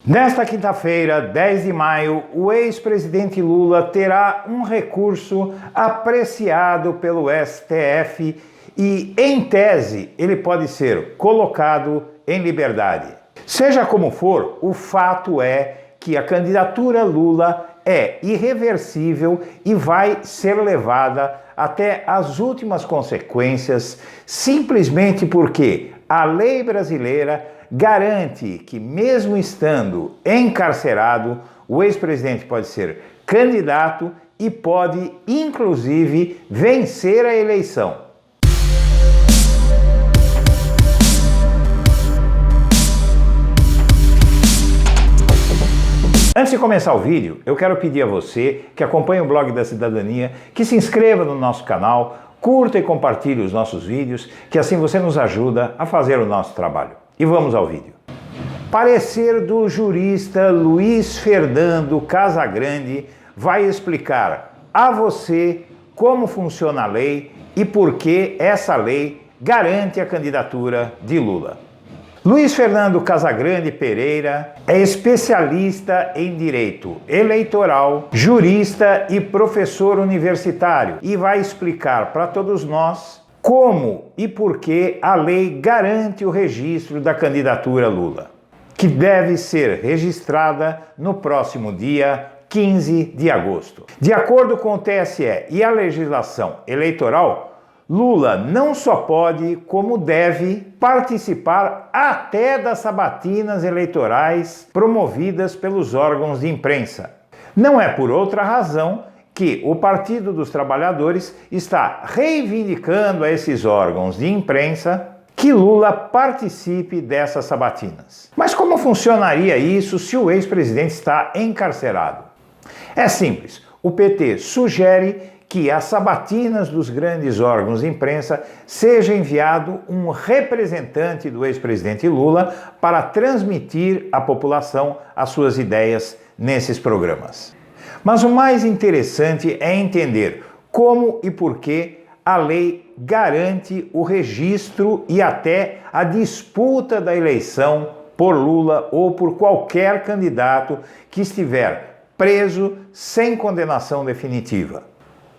Nesta quinta-feira, 10 de maio, o ex-presidente Lula terá um recurso apreciado pelo STF e, em tese, ele pode ser colocado em liberdade. Seja como for, o fato é que a candidatura Lula é irreversível e vai ser levada até as últimas consequências, simplesmente porque a lei brasileira garante que, mesmo estando encarcerado, o ex-presidente pode ser candidato e pode, inclusive, vencer a eleição. Antes de começar o vídeo, eu quero pedir a você que acompanha o Blog da Cidadania, que se inscreva no nosso canal, curta e compartilhe os nossos vídeos, que assim você nos ajuda a fazer o nosso trabalho. E vamos ao vídeo. Parecer do jurista Luiz Fernando Casagrande vai explicar a você como funciona a lei e por que essa lei garante a candidatura de Lula. Luiz Fernando Casagrande Pereira é especialista em direito eleitoral, jurista e professor universitário e vai explicar para todos nós como e por que a lei garante o registro da candidatura Lula, que deve ser registrada no próximo dia 15 de agosto. De acordo com o TSE e a legislação eleitoral, Lula não só pode, como deve, participar até das sabatinas eleitorais promovidas pelos órgãos de imprensa. Não é por outra razão que o Partido dos Trabalhadores está reivindicando a esses órgãos de imprensa que Lula participe dessas sabatinas. Mas como funcionaria isso se o ex-presidente está encarcerado? É simples. O PT sugere que às sabatinas dos grandes órgãos de imprensa seja enviado um representante do ex-presidente Lula para transmitir à população as suas ideias nesses programas. Mas o mais interessante é entender como e por que a lei garante o registro e até a disputa da eleição por Lula ou por qualquer candidato que estiver preso sem condenação definitiva.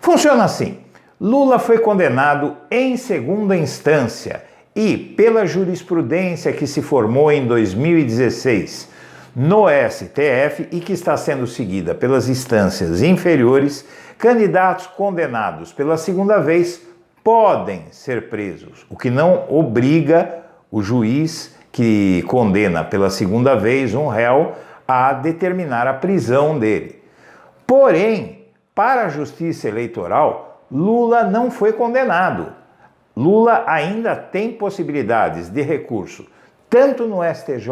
Funciona assim: Lula foi condenado em segunda instância e, pela jurisprudência que se formou em 2016 no STF e que está sendo seguida pelas instâncias inferiores, candidatos condenados pela segunda vez podem ser presos, o que não obriga o juiz que condena pela segunda vez um réu a determinar a prisão dele. Porém, para a Justiça Eleitoral, Lula não foi condenado. Lula ainda tem possibilidades de recurso, tanto no STJ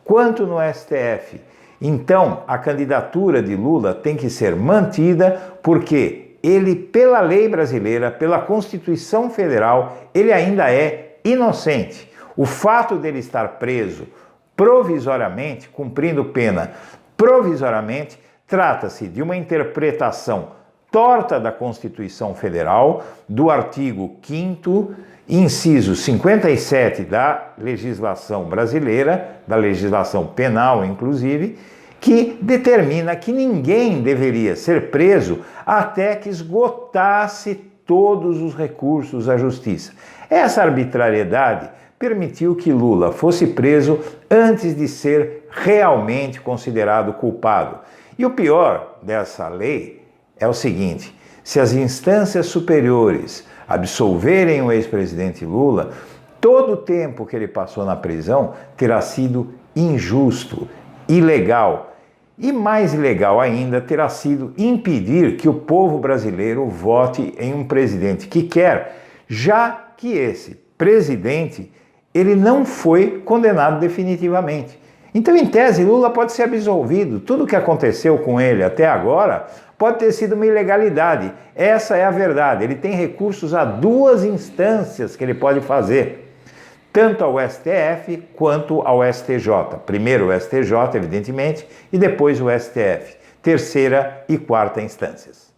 quanto no STF. Então, a candidatura de Lula tem que ser mantida porque ele, pela lei brasileira, pela Constituição Federal, ele ainda é inocente. O fato dele estar preso provisoriamente, cumprindo pena provisoriamente, trata-se de uma interpretação torta da Constituição Federal, do artigo 5º, inciso 57 da legislação brasileira, da legislação penal inclusive, que determina que ninguém deveria ser preso até que esgotasse todos os recursos à justiça. Essa arbitrariedade permitiu que Lula fosse preso antes de ser realmente considerado culpado. E o pior dessa lei é o seguinte: se as instâncias superiores absolverem o ex-presidente Lula, todo o tempo que ele passou na prisão terá sido injusto, ilegal. E mais ilegal ainda terá sido impedir que o povo brasileiro vote em um presidente que quer, já que esse presidente ele não foi condenado definitivamente. Então, em tese, Lula pode ser absolvido. Tudo o que aconteceu com ele até agora pode ter sido uma ilegalidade. Essa é a verdade. Ele tem recursos a duas instâncias que ele pode fazer, tanto ao STF quanto ao STJ. Primeiro o STJ, evidentemente, e depois o STF. Terceira e quarta instâncias.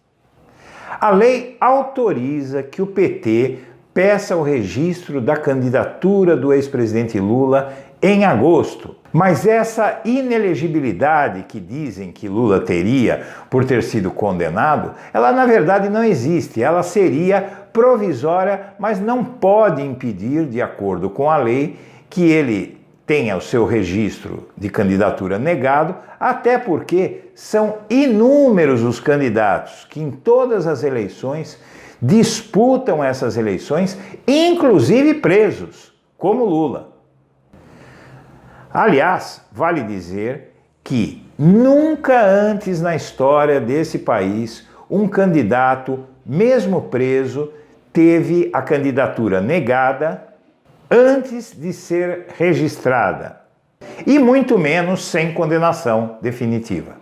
A lei autoriza que o PT peça o registro da candidatura do ex-presidente Lula em agosto. Mas essa inelegibilidade que dizem que Lula teria por ter sido condenado, ela na verdade não existe. Ela seria provisória, mas não pode impedir, de acordo com a lei, que ele tenha o seu registro de candidatura negado, até porque são inúmeros os candidatos que em todas as eleições disputam essas eleições, inclusive presos, como Lula. Aliás, vale dizer que nunca antes na história desse país um candidato, mesmo preso, teve a candidatura negada antes de ser registrada, e muito menos sem condenação definitiva.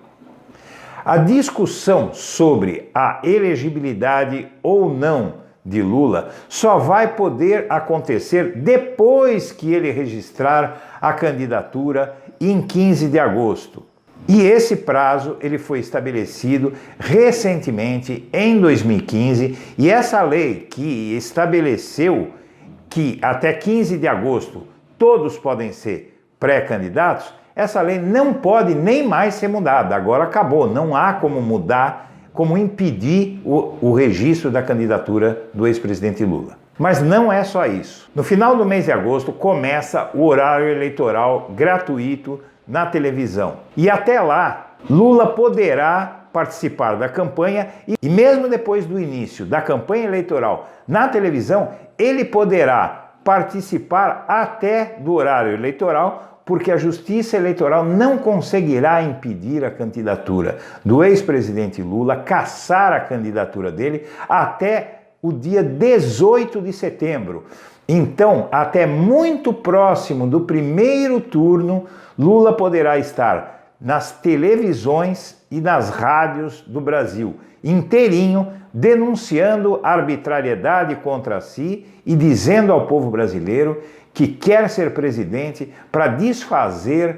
A discussão sobre a elegibilidade ou não de Lula só vai poder acontecer depois que ele registrar a candidatura em 15 de agosto. E esse prazo ele foi estabelecido recentemente em 2015, e essa lei que estabeleceu que até 15 de agosto todos podem ser pré-candidatos, essa lei não pode nem mais ser mudada. Agora acabou, não há como mudar, como impedir o registro da candidatura do ex-presidente Lula. Mas não é só isso. No final do mês de agosto começa o horário eleitoral gratuito na televisão. E até lá, Lula poderá participar da campanha e mesmo depois do início da campanha eleitoral na televisão, ele poderá participar até do horário eleitoral, porque a Justiça Eleitoral não conseguirá impedir a candidatura do ex-presidente Lula, cassar a candidatura dele até o dia 18 de setembro. Então, até muito próximo do primeiro turno, Lula poderá estar nas televisões e nas rádios do Brasil inteirinho, denunciando arbitrariedade contra si e dizendo ao povo brasileiro que quer ser presidente para desfazer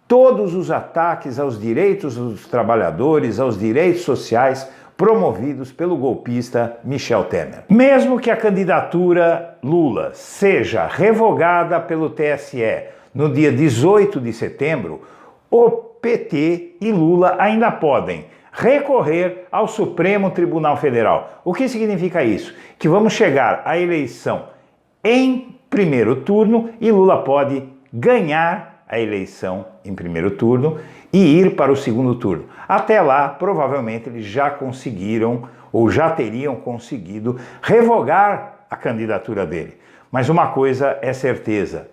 todos os ataques aos direitos dos trabalhadores, aos direitos sociais promovidos pelo golpista Michel Temer. Mesmo que a candidatura Lula seja revogada pelo TSE no dia 18 de setembro, o PT e Lula ainda podem recorrer ao Supremo Tribunal Federal. O que significa isso? Que vamos chegar à eleição em primeiro turno e Lula pode ganhar a eleição em primeiro turno e ir para o segundo turno. Até lá, provavelmente eles já conseguiram ou já teriam conseguido revogar a candidatura dele. Mas uma coisa é certeza: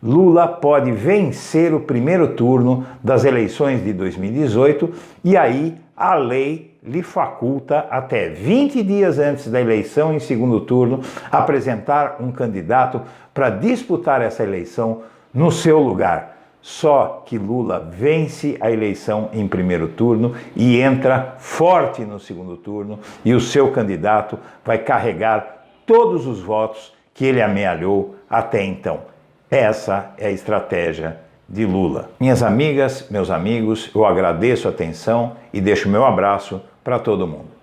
Lula pode vencer o primeiro turno das eleições de 2018 e aí a lei lhe faculta, até 20 dias antes da eleição em segundo turno, apresentar um candidato para disputar essa eleição no seu lugar. Só que Lula vence a eleição em primeiro turno e entra forte no segundo turno, e o seu candidato vai carregar todos os votos que ele amealhou até então. Essa é a estratégia de Lula. Minhas amigas, meus amigos, eu agradeço a atenção e deixo meu abraço para todo mundo.